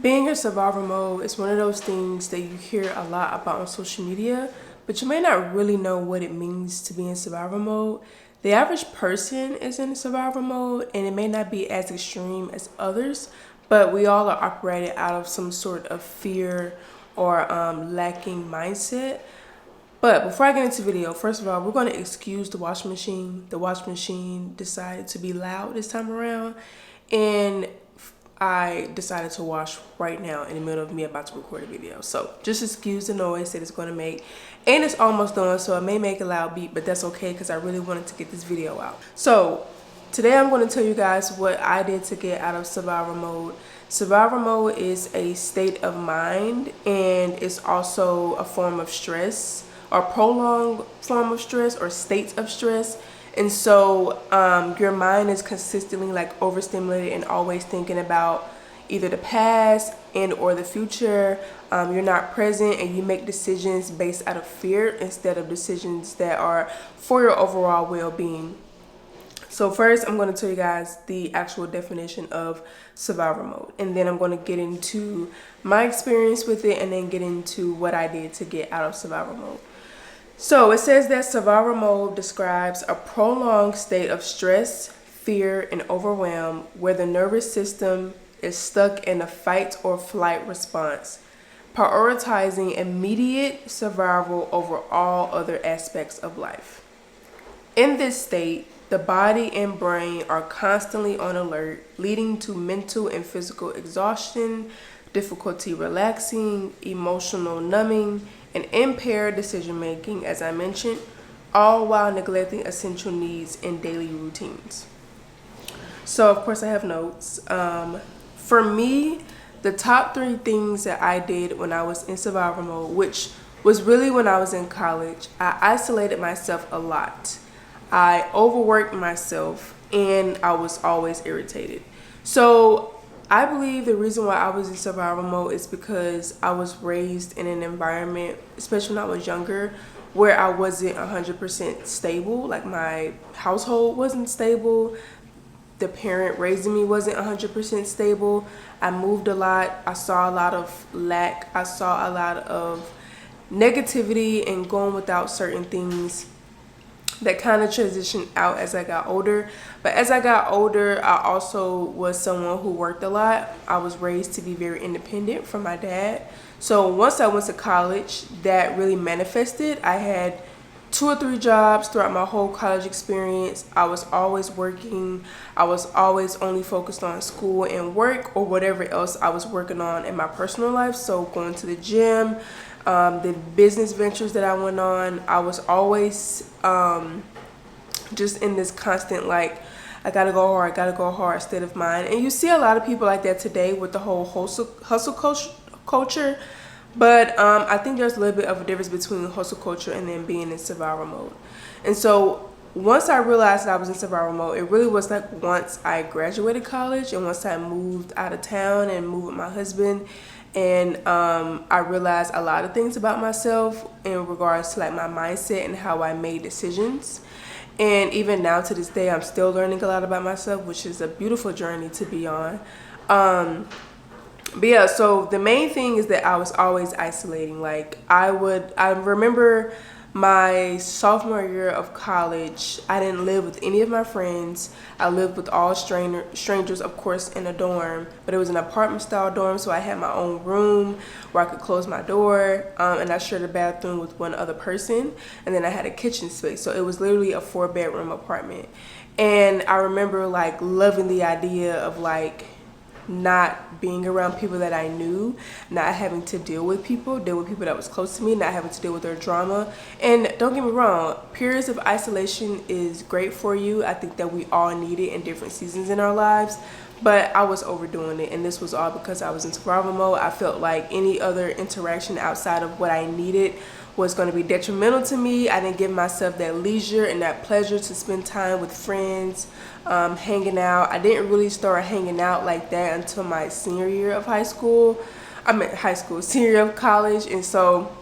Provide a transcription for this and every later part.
Being in survival mode is one of those things that you hear a lot about on social media, but you may not really know what it means to be in survival mode. The average person is in survival mode, and it may not be as extreme as others, but we all are operating out of some sort of fear or lacking mindset. But before I get into the video, first of all, we're going to excuse the washing machine. The washing machine decided to be loud this time around, and I decided to wash right now in the middle of me about to record a video. So just excuse the noise that it's going to make. And it's almost done, so it may make a loud beep, but that's okay because I really wanted to get this video out. So today I'm going to tell you guys what I did to get out of survival mode. Survival mode is a state of mind, and it's also a form of stress, or prolonged form of stress, or states of stress. And so your mind is consistently like overstimulated and always thinking about either the past and or the future. You're not present, and you make decisions based out of fear instead of decisions that are for your overall well-being. So first, I'm going to tell you guys the actual definition of survival mode, and then I'm going to get into my experience with it, and then get into what I did to get out of survival mode. So it says that survival mode describes a prolonged state of stress, fear, and overwhelm where the nervous system is stuck in a fight or flight response, prioritizing immediate survival over all other aspects of life. In this state, the body and brain are constantly on alert, leading to mental and physical exhaustion, difficulty relaxing, emotional numbing, and impaired decision making, as I mentioned, all while neglecting essential needs and daily routines. So, of course, I have notes. For me, the top 3 things that I did when I was in survival mode, which was really when I was in college, I isolated myself a lot. I overworked myself, and I was always irritated. So I believe the reason why I was in survival mode is because I was raised in an environment, especially when I was younger, where I wasn't 100% stable. Like, my household wasn't stable. The parent raising me wasn't 100% stable. I moved a lot. I saw a lot of lack. I saw a lot of negativity and going without certain things that kind of transitioned out as I got older. But as I got older, I also was someone who worked a lot. I was raised to be very independent from my dad. So once I went to college, that really manifested. I had 2 or 3 jobs throughout my whole college experience. I was always working. I was always only focused on school and work, or whatever else I was working on in my personal life. So going to the gym, the business ventures that I went on, I was always just in this constant, like, I gotta go hard state of mind. And you see a lot of people like that today with the whole hustle culture. But I think there's a little bit of a difference between hustle culture and then being in survival mode. And so once I realized that I was in survival mode, it really was like once I graduated college and once I moved out of town and moved with my husband. And I realized a lot of things about myself in regards to like my mindset and how I made decisions. And even now to this day, I'm still learning a lot about myself, which is a beautiful journey to be on. But yeah, so the main thing is that I was always isolating. Like, I remember my sophomore year of college, I didn't live with any of my friends. I lived with all strangers, of course, in a dorm, but it was an apartment style dorm, so I had my own room where I could close my door, and I shared a bathroom with one other person, and then I had a kitchen space. So it was literally a 4-bedroom apartment. And I remember like loving the idea of like not being around people that I knew, not having to deal with people that was close to me, not having to deal with their drama. And don't get me wrong, periods of isolation is great for you. I think that we all need it in different seasons in our lives, but I was overdoing it, and this was all because I was in survival mode. I felt like any other interaction outside of what I needed was going to be detrimental to me. I didn't give myself that leisure and that pleasure to spend time with friends, hanging out. I didn't really start hanging out like that until my senior year of senior year of college. And so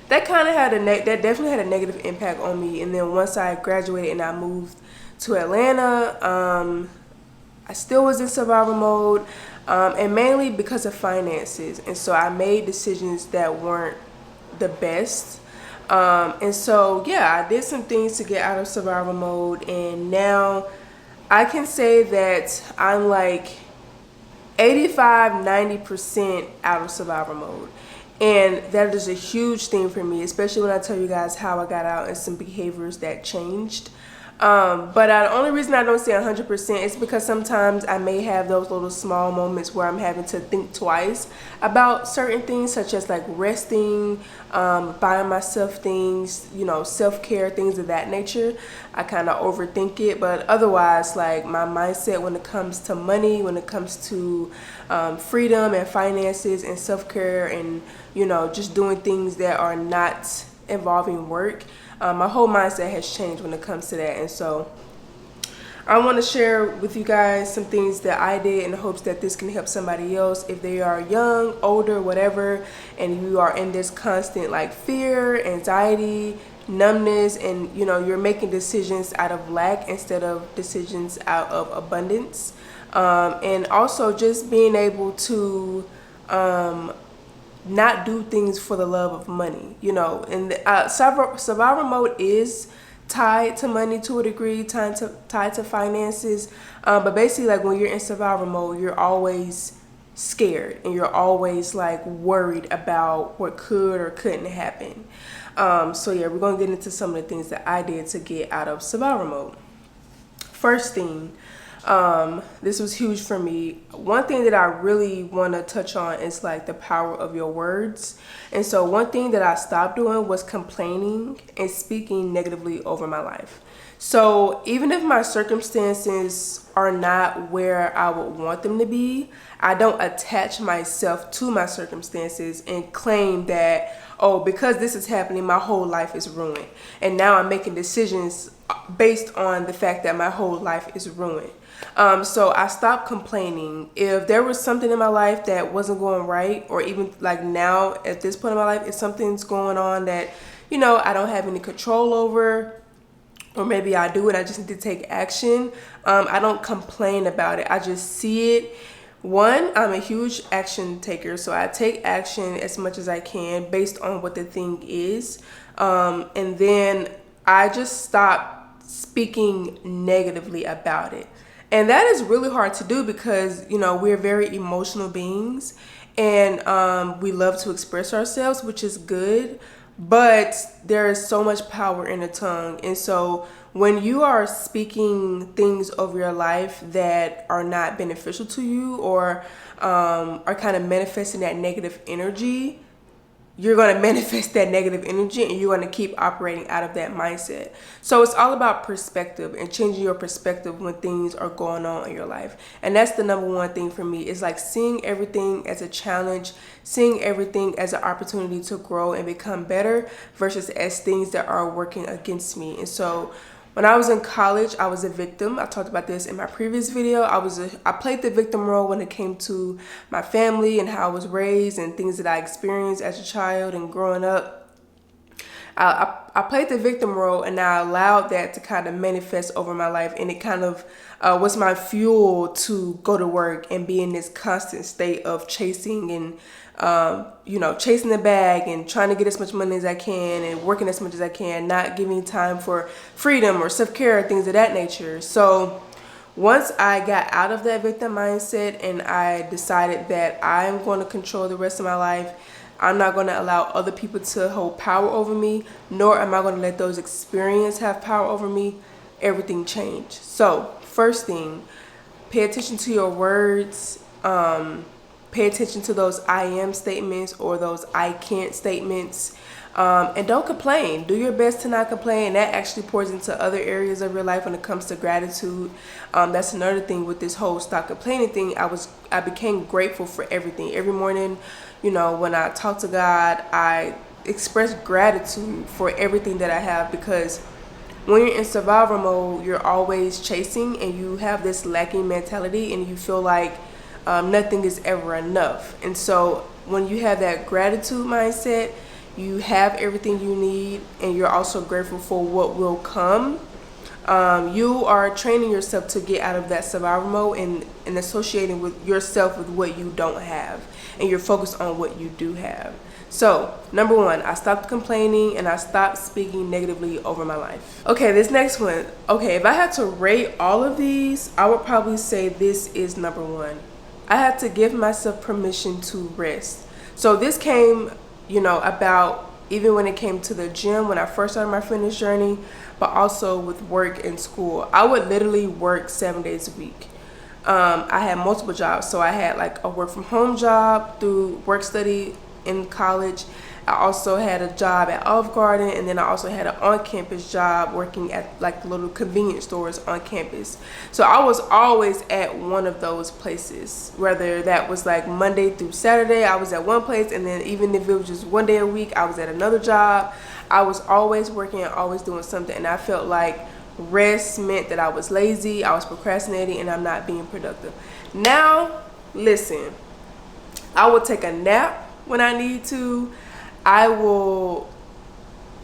that kind of had that definitely had a negative impact on me. And then once I graduated and I moved to Atlanta, I still was in survival mode. and mainly because of finances. And so I made decisions that weren't the best. And so, yeah, I did some things to get out of survival mode, and now I can say that I'm like 85-90% out of survival mode. And that is a huge thing for me, especially when I tell you guys how I got out and some behaviors that changed. But the only reason I don't say 100% is because sometimes I may have those little small moments where I'm having to think twice about certain things, such as like resting, buying myself things, self-care, things of that nature. I kind of overthink it, but otherwise, like my mindset when it comes to money, when it comes to freedom and finances and self-care and, just doing things that are not involving work, my whole mindset has changed when it comes to that. And so I want to share with you guys some things that I did in the hopes that this can help somebody else if they are young, older, whatever, and you are in this constant like fear, anxiety, numbness, and you're making decisions out of lack instead of decisions out of abundance. And also just being able to not do things for the love of money, and survival mode is tied to money to a degree, tied to finances, but basically, like, when you're in survival mode, you're always scared and you're always like worried about what could or couldn't happen. So yeah, we're gonna get into some of the things that I did to get out of survival mode. First thing, this was huge for me. One thing that I really want to touch on is like the power of your words. And so one thing that I stopped doing was complaining and speaking negatively over my life. So even if my circumstances are not where I would want them to be, I don't attach myself to my circumstances and claim that, oh, because this is happening, my whole life is ruined. And now I'm making decisions based on the fact that my whole life is ruined. So I stopped complaining. If there was something in my life that wasn't going right, or even like now at this point in my life, if something's going on that, I don't have any control over, or maybe I do and I just need to take action, I don't complain about it. I just see it. One, I'm a huge action taker, so I take action as much as I can based on what the thing is. And then I just stop speaking negatively about it. And that is really hard to do because, we're very emotional beings, and we love to express ourselves, which is good, but there is so much power in the tongue. And so when you are speaking things over your life that are not beneficial to you, or are kind of manifesting that negative energy, you're going to manifest that negative energy, and you're going to keep operating out of that mindset. So it's all about perspective and changing your perspective when things are going on in your life. And that's the number one thing for me, is like seeing everything as a challenge, seeing everything as an opportunity to grow and become better versus as things that are working against me. And so when I was in college, I was a victim. I talked about this in my previous video. I played the victim role when it came to my family and how I was raised and things that I experienced as a child and growing up. I played the victim role, and I allowed that to kind of manifest over my life, and it kind of was my fuel to go to work and be in this constant state of chasing and chasing the bag and trying to get as much money as I can and working as much as I can, not giving time for freedom or self-care, things of that nature. So once I got out of that victim mindset and I decided that I'm going to control the rest of my life, I'm not going to allow other people to hold power over me, nor am I going to let those experiences have power over me, everything changed. So first thing, pay attention to your words. Pay attention to those I am statements or those I can't statements. And don't complain. Do your best to not complain. That actually pours into other areas of your life when it comes to gratitude. That's another thing with this whole stop complaining thing. I became grateful for everything. Every morning, when I talk to God, I express gratitude for everything that I have, because when you're in survival mode, you're always chasing and you have this lacking mentality, and you feel like nothing is ever enough. And so when you have that gratitude mindset, you have everything you need, and you're also grateful for what will come. You are training yourself to get out of that survival mode and associating with yourself with what you don't have, and you're focused on what you do have. So, number one, I stopped complaining and I stopped speaking negatively over my life. Okay, this next one. Okay, if I had to rate all of these, I would probably say this is number one. I had to give myself permission to rest. So this came, about even when it came to the gym, when I first started my fitness journey, but also with work and school. I would literally work 7 days a week. I had multiple jobs. So I had like a work from home job through work study in college. I also had a job at Olive Garden, and then I also had an on-campus job working at like the little convenience stores on campus. So I was always at one of those places, whether that was like Monday through Saturday, I was at one place, and then even if it was just 1 day a week, I was at another job. I was always working and always doing something, and I felt like rest meant that I was lazy, I was procrastinating, and I'm not being productive. Now, listen, I will take a nap when I need to. I will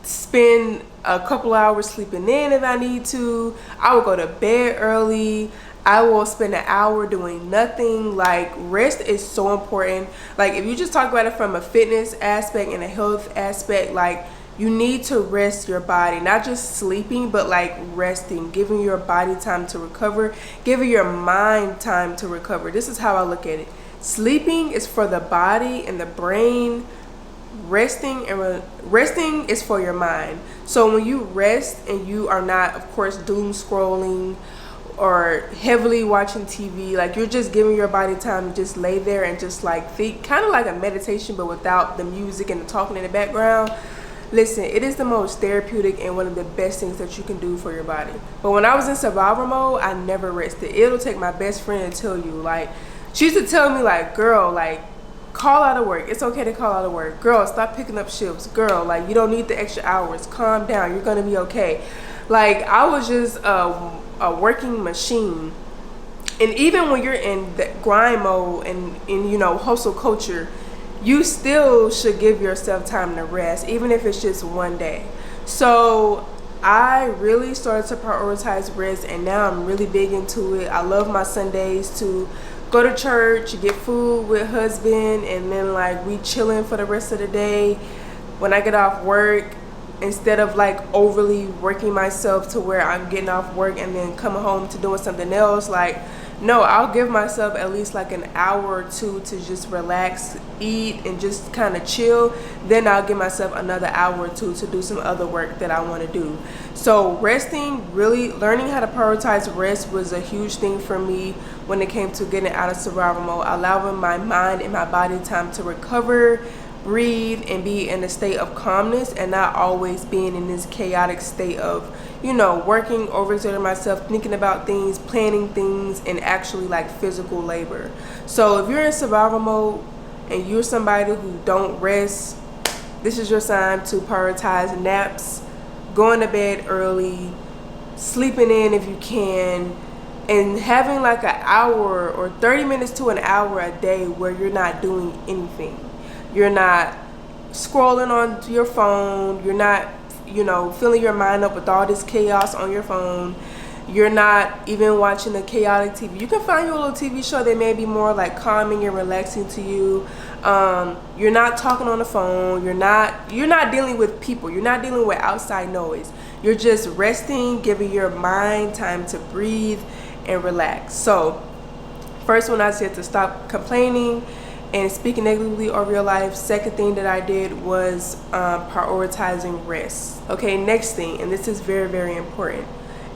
spend a couple hours sleeping in if I need to. I will go to bed early. I will spend an hour doing nothing. Like, rest is so important. Like, if you just talk about it from a fitness aspect and a health aspect, like, you need to rest your body, not just sleeping, but like resting, giving your body time to recover, giving your mind time to recover. This is how I look at it. Sleeping is for the body and the brain. Resting is for your mind. So when you rest and you are not, of course, doom scrolling or heavily watching TV, like, you're just giving your body time to just lay there and just like think, kind of like a meditation, but without the music and the talking in the background. Listen, it is the most therapeutic and one of the best things that you can do for your body. But when I was in survival mode, I never rested. It'll take my best friend to tell you, like, she used to tell me, like, girl, like, call out of work. It's okay to call out of work. Girl, stop picking up shifts. Girl, like, you don't need the extra hours. Calm down. You're going to be okay. Like, I was just a working machine. And even when you're in the grind mode and in, hustle culture, you still should give yourself time to rest, even if it's just 1 day. So I really started to prioritize rest, and now I'm really big into it. I love my Sundays to go to church, get food with husband, and then like we chilling for the rest of the day. When I get off work, instead of like overly working myself to where I'm getting off work and then coming home to doing something else, like, no, I'll give myself at least like an hour or two to just relax, eat, and just kind of chill. Then I'll give myself another hour or two to do some other work that I want to do. So resting, really learning how to prioritize rest was a huge thing for me when it came to getting out of survival mode, allowing my mind and my body time to recover, breathe, and be in a state of calmness, and not always being in this chaotic state of, working, overexerting myself, thinking about things, planning things, and actually like physical labor. So if you're in survival mode and you're somebody who don't rest, this is your sign to prioritize naps, going to bed early, sleeping in if you can, and having like an hour or 30 minutes to an hour a day where you're not doing anything. You're not scrolling on your phone. You're not, filling your mind up with all this chaos on your phone. You're not even watching a chaotic TV. You can find you a little TV show that may be more like calming and relaxing to you. You're not talking on the phone. You're not dealing with people. You're not dealing with outside noise. You're just resting, giving your mind time to breathe and relax. So first one, I said to stop complaining and speaking negatively over your life. Second thing that I did was prioritizing rest. Okay, next thing, and this is very, very important.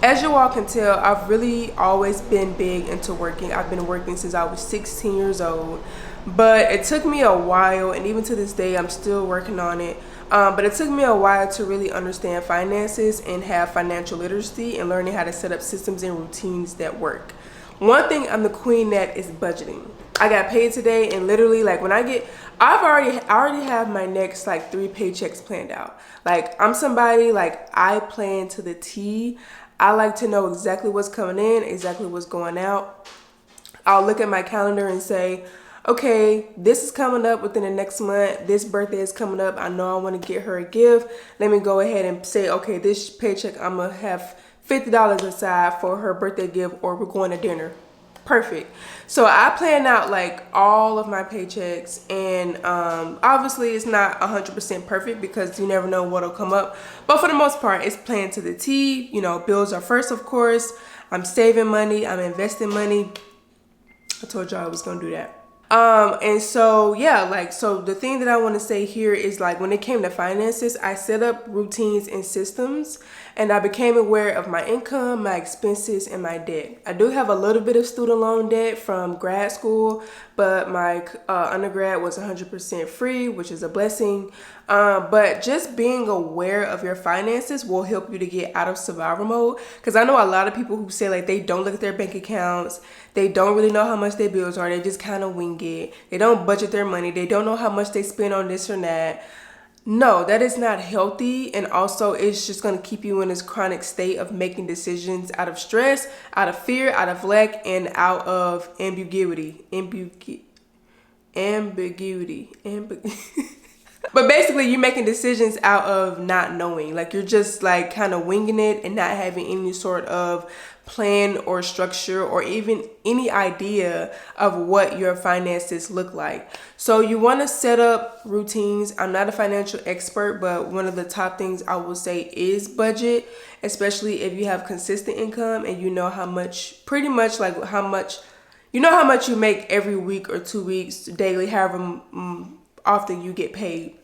As you all can tell, I've really always been big into working. I've been working since I was 16 years old, but it took me a while, and even to this day, I'm still working on it. But it took me a while to really understand finances and have financial literacy and learning how to set up systems and routines that work. One thing I'm the queen at is budgeting. I got paid today, and literally, like, when I already have my next like 3 paychecks planned out. Like, I'm somebody, like, I plan to the T. I like to know exactly what's coming in, exactly what's going out. I'll look at my calendar and say, okay, this is coming up within the next month. This birthday is coming up. I know I want to get her a gift. Let me go ahead and say, okay, this paycheck, I'm going to have $50 aside for her birthday gift, or we're going to dinner. Perfect. So I plan out like all of my paychecks, and obviously it's not 100% perfect because you never know what'll come up, but for the most part it's planned to the T. You know, bills are first, of course. I'm saving money, I'm investing money. I told y'all I was gonna do that. And so, yeah, like, so the thing that I want to say here is, like, when it came to finances, I set up routines and systems, and I became aware of my income, my expenses, and my debt. I do have a little bit of student loan debt from grad school, but my undergrad was 100% free, which is a blessing. But just being aware of your finances will help you to get out of survival mode. Because I know a lot of people who say like they don't look at their bank accounts, they don't really know how much their bills are, they just kind of wing it, they don't budget their money, they don't know how much they spend on this or that. No, that is not healthy, and also it's just going to keep you in this chronic state of making decisions out of stress, out of fear, out of lack, and out of ambiguity. But basically, you're making decisions out of not knowing. Like, you're just like kind of winging it and not having any sort of plan or structure or even any idea of what your finances look like. So you want to set up routines. I'm not a financial expert, but one of the top things I will say is budget, especially if you have consistent income and you know how much, pretty much like how much, you know how much you make every week or 2 weeks, daily, however often you get paid.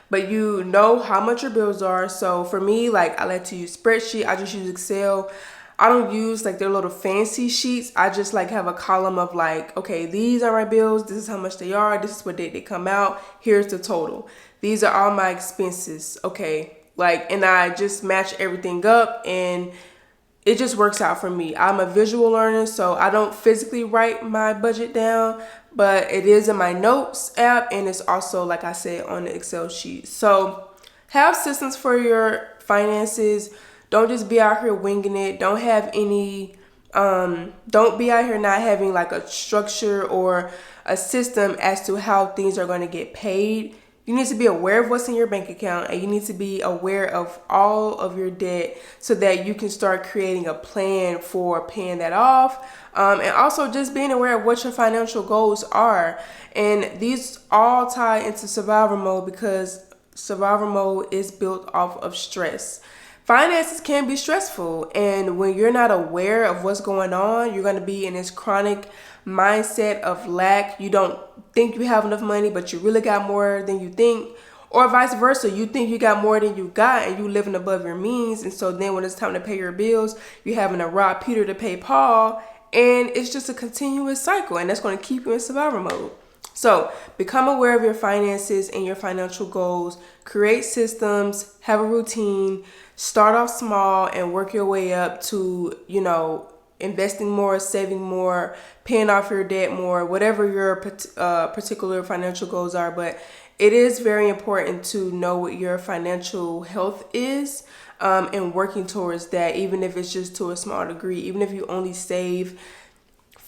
But you know how much your bills are. So for me, like, I like to use spreadsheet. I just use Excel. I don't use like their little fancy sheets. I just like have a column of like, okay, these are my bills. This is how much they are. This is what date they come out. Here's the total. These are all my expenses. Okay. Like, and I just match everything up, and it just works out for me. I'm a visual learner, so I don't physically write my budget down, but it is in my notes app, and it's also, like I said, on the Excel sheet. So have systems for your finances. Don't just be out here winging it. Don't have any, don't be out here not having like a structure or a system as to how things are going to get paid. You need to be aware of what's in your bank account, and you need to be aware of all of your debt so that you can start creating a plan for paying that off. And also just being aware of what your financial goals are. And these all tie into survival mode because survival mode is built off of stress. Finances can be stressful, and when you're not aware of what's going on, you're going to be in this chronic mindset of lack. You don't think you have enough money, but you really got more than you think, or vice versa. You think you got more than you got, and you living above your means, and so then when it's time to pay your bills, you're having to rob Peter to pay Paul, and it's just a continuous cycle, and that's going to keep you in survival mode. So become aware of your finances and your financial goals, create systems, have a routine, start off small and work your way up to, you know, investing more, saving more, paying off your debt more, whatever your particular financial goals are. But it is very important to know what your financial health is, and working towards that, even if it's just to a small degree, even if you only save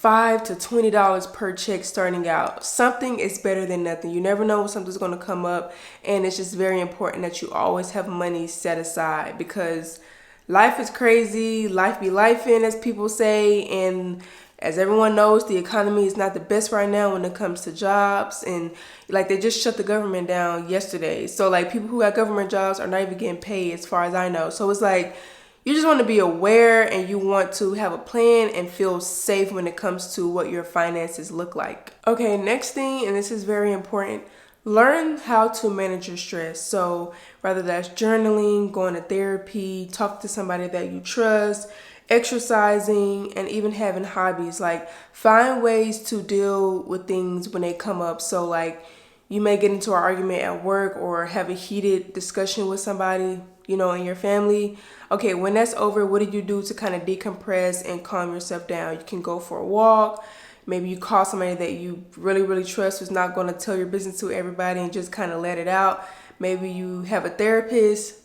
$5 to $20 per check starting out. Something is better than nothing. You never know when something's going to come up, and it's just very important that you always have money set aside because life is crazy. Life be lifing, as people say, and as everyone knows, the economy is not the best right now when it comes to jobs, and like they just shut the government down yesterday. So like people who got government jobs are not even getting paid as far as I know. So it's like you just want to be aware, and you want to have a plan and feel safe when it comes to what your finances look like. Okay, next thing, and this is very important, learn how to manage your stress. So whether that's journaling, going to therapy, talk to somebody that you trust, exercising, and even having hobbies. Like, find ways to deal with things when they come up. So like you may get into an argument at work or have a heated discussion with somebody, you know, in your family. Okay, when that's over, what do you do to kind of decompress and calm yourself down? You can go for a walk. Maybe you call somebody that you really, really trust who's not going to tell your business to everybody and just kind of let it out. Maybe you have a therapist.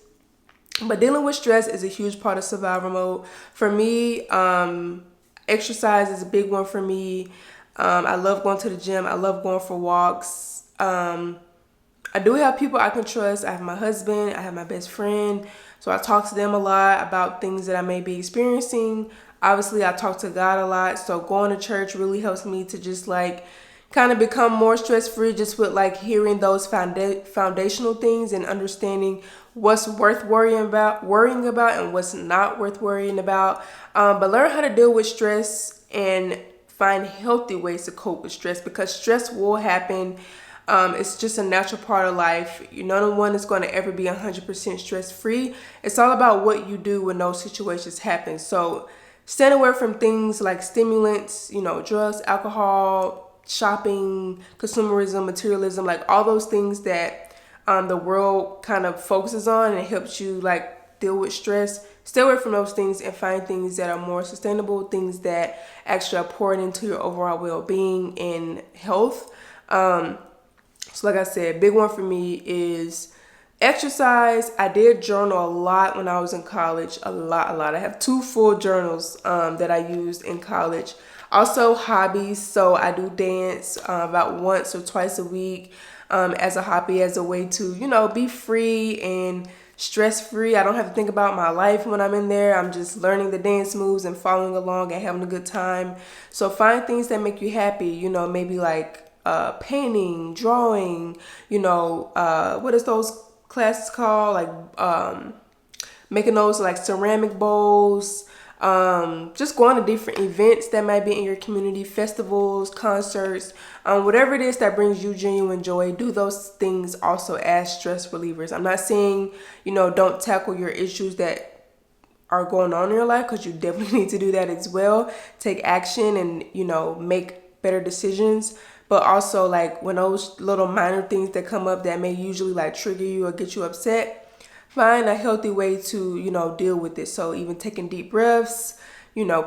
But dealing with stress is a huge part of survival mode. For me, exercise is a big one for me. I love going to the gym. I love going for walks. I do have people I can trust. I have my husband, I have my best friend. So I talk to them a lot about things that I may be experiencing. Obviously, I talk to God a lot. So going to church really helps me to just like kind of become more stress free, just with like hearing those foundational things and understanding what's worth worrying about and what's not worth worrying about. But learn how to deal with stress and find healthy ways to cope with stress, because stress will happen. It's just a natural part of life. No one is going to ever be 100% stress free. It's all about what you do when those situations happen. So stand away from things like stimulants, drugs, alcohol, shopping, consumerism, materialism, like all those things that the world kind of focuses on, and it helps you like deal with stress. Stay away from those things and find things that are more sustainable, things that actually are pouring into your overall well-being and health. So like I said, big one for me is exercise. I did journal a lot when I was in college, a lot. I have 2 full journals that I used in college. Also hobbies, so I do dance about once or twice a week as a hobby, as a way to, be free and stress-free. I don't have to think about my life when I'm in there. I'm just learning the dance moves and following along and having a good time. So find things that make you happy, maybe like painting, drawing, what is those classes called? Like making those like ceramic bowls, just going to different events that might be in your community, festivals, concerts, whatever it is that brings you genuine joy. Do those things also as stress relievers. I'm not saying, don't tackle your issues that are going on in your life, because you definitely need to do that as well. Take action and, make better decisions. But also, like, when those little minor things that come up that may usually like trigger you or get you upset, find a healthy way to, deal with it. So even taking deep breaths,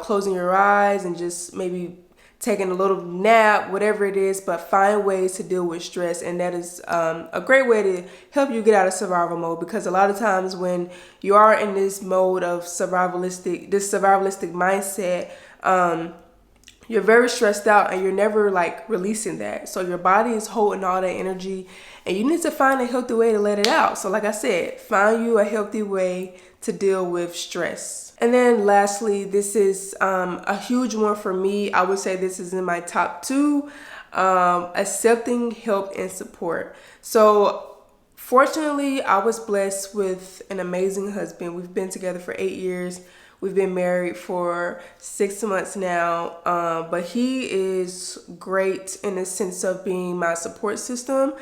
closing your eyes and just maybe taking a little nap, whatever it is, but find ways to deal with stress. And that is a great way to help you get out of survival mode, because a lot of times when you are in this mode of survivalistic mindset, you're very stressed out and you're never like releasing that. So your body is holding all that energy and you need to find a healthy way to let it out. So like I said, find you a healthy way to deal with stress. And then lastly, this is a huge one for me. I would say this is in my top 2, accepting help and support. So fortunately, I was blessed with an amazing husband. We've been together for 8 years. We've been married for 6 months now, but he is great in the sense of being my support system.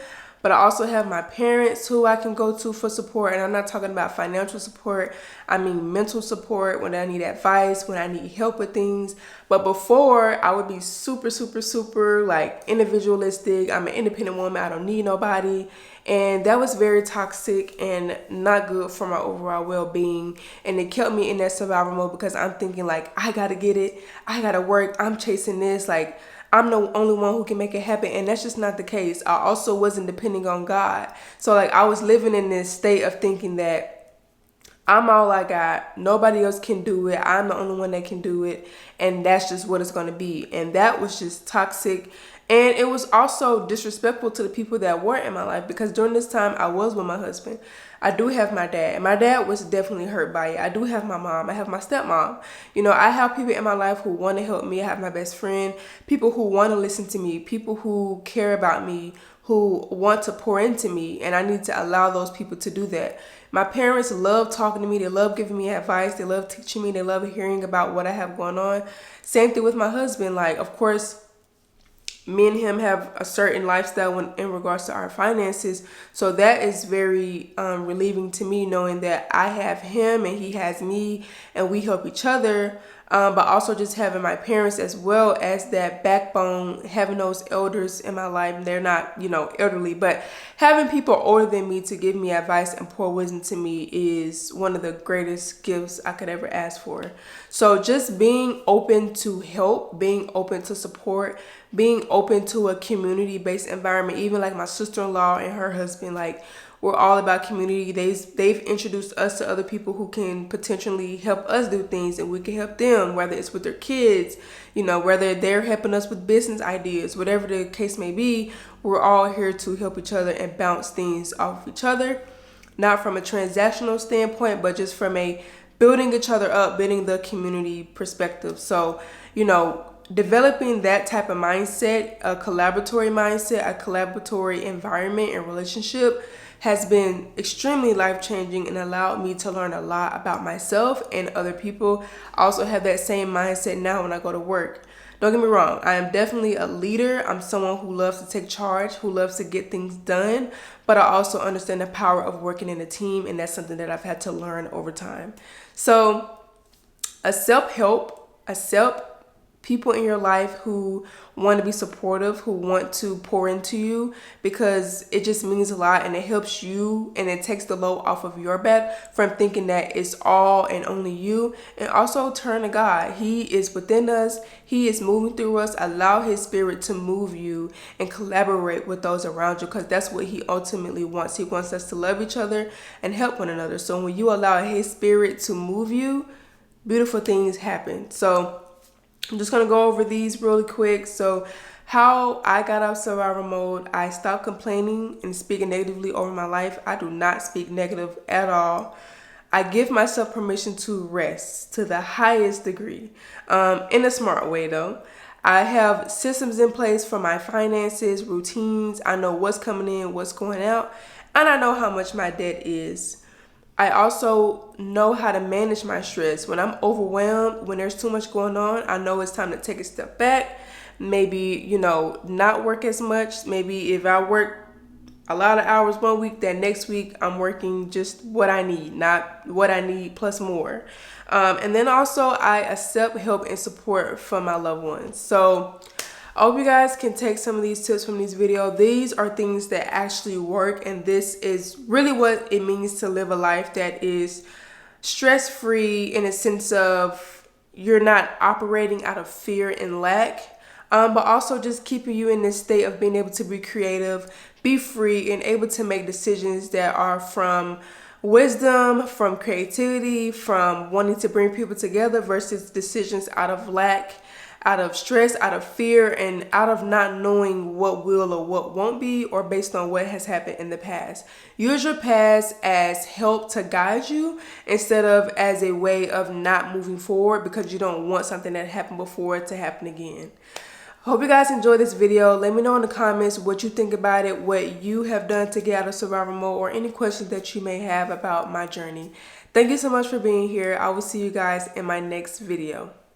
But I also have my parents who I can go to for support, and I'm not talking about financial support. I mean mental support when I need advice, when I need help with things. But before, I would be super like individualistic. I'm an independent woman. I don't need nobody. And that was very toxic and not good for my overall well-being. And it kept me in that survival mode, because I'm thinking like, I gotta get it. I gotta work. I'm chasing this. Like, I'm the only one who can make it happen. And that's just not the case. I also wasn't depending on God. So like, I was living in this state of thinking that I'm all I got. Nobody else can do it. I'm the only one that can do it. And that's just what it's going to be. And that was just toxic. And it was also disrespectful to the people that weren't in my life, because during this time I was with my husband. I do have my dad. My dad was definitely hurt by it. I do have my mom. I have my stepmom. I have people in my life who want to help me. I have my best friend, people who want to listen to me, people who care about me, who want to pour into me. And I need to allow those people to do that. My parents love talking to me. They love giving me advice. They love teaching me. They love hearing about what I have going on. Same thing with my husband. Like, of course, me and him have a certain lifestyle in regards to our finances. So that is very relieving to me, knowing that I have him and he has me and we help each other. But also just having my parents as well as that backbone, having those elders in my life. They're not, elderly, but having people older than me to give me advice and pour wisdom to me is one of the greatest gifts I could ever ask for. So just being open to help, being open to support, being open to a community-based environment. Even like my sister-in-law and her husband, like, we're all about community. They've introduced us to other people who can potentially help us do things, and we can help them, whether it's with their kids, whether they're helping us with business ideas, whatever the case may be. We're all here to help each other and bounce things off of each other, not from a transactional standpoint, but just from a building each other up, building the community perspective. So, you know, developing that type of mindset, a collaboratory mindset, a collaboratory environment and relationship has been extremely life-changing and allowed me to learn a lot about myself and other people. I also have that same mindset now when I go to work. Don't get me wrong, I am definitely a leader. I'm someone who loves to take charge, who loves to get things done, but I also understand the power of working in a team, and that's something that I've had to learn over time. So accept people in your life who want to be supportive, who want to pour into you, because it just means a lot and it helps you and it takes the load off of your back from thinking that it's all and only you. And also turn to God. He is within us. He is moving through us. Allow his spirit to move you and collaborate with those around you, because that's what he ultimately wants. He wants us to love each other and help one another. So when you allow his spirit to move you, beautiful things happen. So I'm just going to go over these really quick. So how I got out of survival mode: I stopped complaining and speaking negatively over my life. I do not speak negative at all. I give myself permission to rest to the highest degree, in a smart way though. I have systems in place for my finances, routines. I know what's coming in, what's going out, and I know how much my debt is. I also know how to manage my stress. When I'm overwhelmed, when there's too much going on, I know it's time to take a step back. Maybe, you know, not work as much. Maybe if I work a lot of hours one week, that next week I'm working just what I need, not what I need plus more. And then also I accept help and support from my loved ones. So I hope you guys can take some of these tips from this video. These are things that actually work, and this is really what it means to live a life that is stress-free, in a sense of you're not operating out of fear and lack, but also just keeping you in this state of being able to be creative, be free, and able to make decisions that are from wisdom, from creativity, from wanting to bring people together, versus decisions out of lack, out of stress, out of fear, and out of not knowing what will or what won't be, or based on what has happened in the past. Use your past as help to guide you instead of as a way of not moving forward because you don't want something that happened before to happen again. Hope you guys enjoyed this video. Let me know in the comments what you think about it, what you have done to get out of survival mode, or any questions that you may have about my journey. Thank you so much for being here. I will see you guys in my next video.